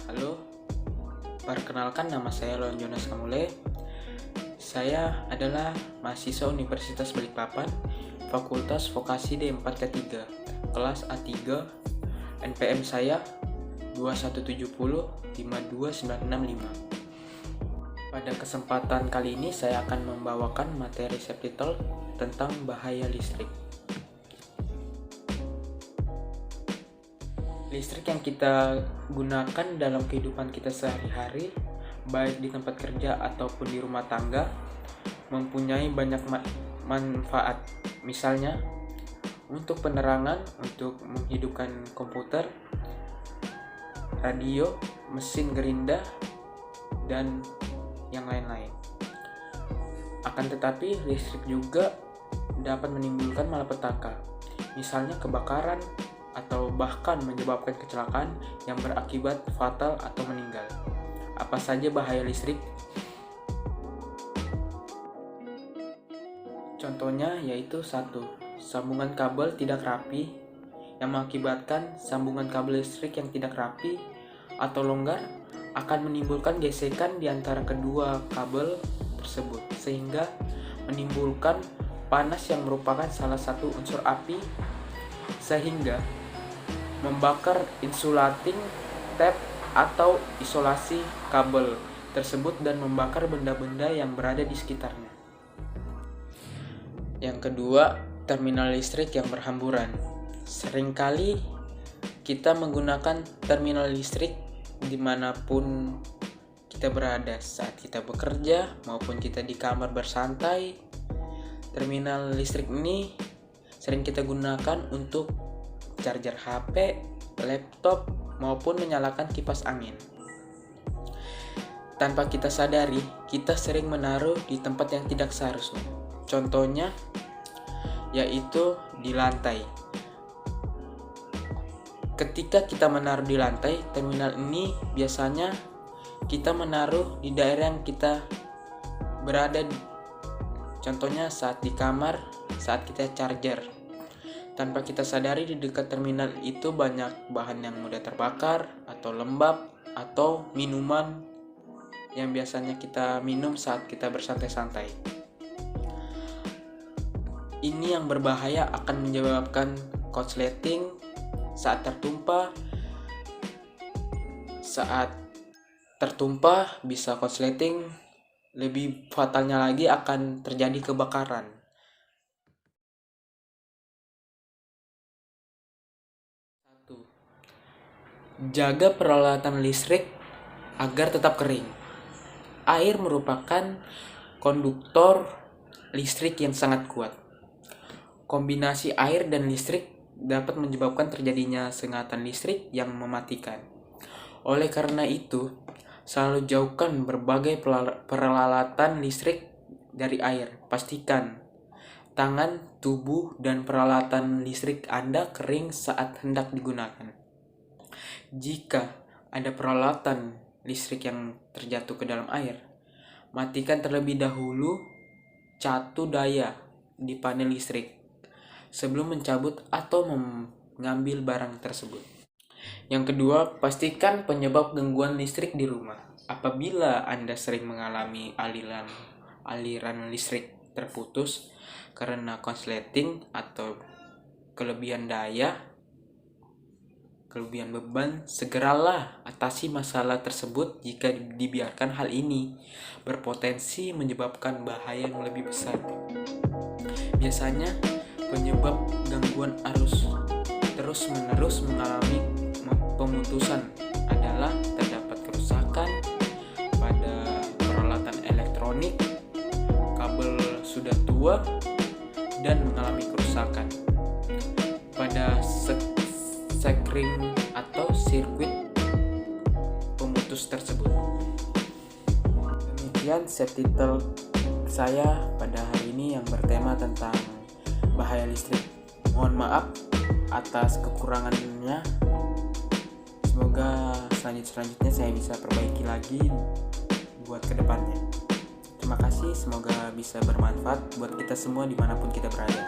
Halo, perkenalkan nama saya Leon Jonas Kamule. Saya adalah mahasiswa Universitas Balikpapan, Fakultas Vokasi D4K3, kelas A3, NPM saya 217052965. Pada kesempatan kali ini saya akan membawakan materi subtitle tentang bahaya listrik. Listrik yang kita gunakan dalam kehidupan kita sehari-hari, baik di tempat kerja ataupun di rumah tangga, mempunyai banyak manfaat. Misalnya, untuk penerangan, untuk menghidupkan komputer, radio, mesin gerinda, dan yang lain-lain. Akan tetapi, listrik juga dapat menimbulkan malapetaka, misalnya kebakaran, atau bahkan menyebabkan kecelakaan yang berakibat fatal atau meninggal. Apa saja bahaya listrik? Contohnya yaitu 1. Sambungan kabel tidak rapi yang mengakibatkan sambungan kabel listrik yang tidak rapi atau longgar akan menimbulkan gesekan di antara kedua kabel tersebut sehingga menimbulkan panas yang merupakan salah satu unsur api sehingga membakar insulating tape atau isolasi kabel tersebut dan membakar benda-benda yang berada di sekitarnya. Yang kedua, terminal listrik yang berhamburan. Seringkali kita menggunakan terminal listrik dimanapun kita berada, saat kita bekerja maupun kita di kamar bersantai. Terminal listrik ini sering kita gunakan untuk charger HP, laptop, maupun menyalakan kipas angin. Tanpa kita sadari, kita sering menaruh di tempat yang tidak seharusnya. Contohnya, yaitu di lantai. Ketika kita menaruh di lantai, terminal ini biasanya kita menaruh di daerah yang kita berada. Contohnya saat di kamar, saat kita charger. Tanpa kita sadari di dekat terminal itu banyak bahan yang mudah terbakar atau lembab atau minuman yang biasanya kita minum saat kita bersantai-santai. Ini yang berbahaya akan menyebabkan korsleting saat tertumpah. Saat tertumpah bisa korsleting, lebih fatalnya lagi akan terjadi kebakaran. Jaga peralatan listrik agar tetap kering. Air merupakan konduktor listrik yang sangat kuat. Kombinasi air dan listrik dapat menyebabkan terjadinya sengatan listrik yang mematikan. Oleh karena itu, selalu jauhkan berbagai peralatan listrik dari air. Pastikan tangan, tubuh, dan peralatan listrik Anda kering saat hendak digunakan. Jika ada peralatan listrik yang terjatuh ke dalam air, matikan terlebih dahulu catu daya di panel listrik sebelum mencabut atau mengambil barang tersebut. Yang kedua, pastikan penyebab gangguan listrik di rumah. Apabila Anda sering mengalami aliran listrik terputus karena korsleting atau kelebihan daya, kelebihan beban, segeralah atasi masalah tersebut. Jika dibiarkan, hal ini berpotensi menyebabkan bahaya yang lebih besar. Biasanya penyebab gangguan arus terus-menerus mengalami pemutusan adalah terdapat kerusakan pada peralatan elektronik, kabel sudah tua, dan mengalami kerusakan pada sekring atau sirkuit pemutus tersebut. Demikian subtitle saya pada hari ini yang bertema tentang bahaya listrik. Mohon maaf atas kekurangannya. Semoga selanjutnya saya bisa perbaiki lagi buat kedepannya. Terima kasih, semoga bisa bermanfaat buat kita semua dimanapun kita berada.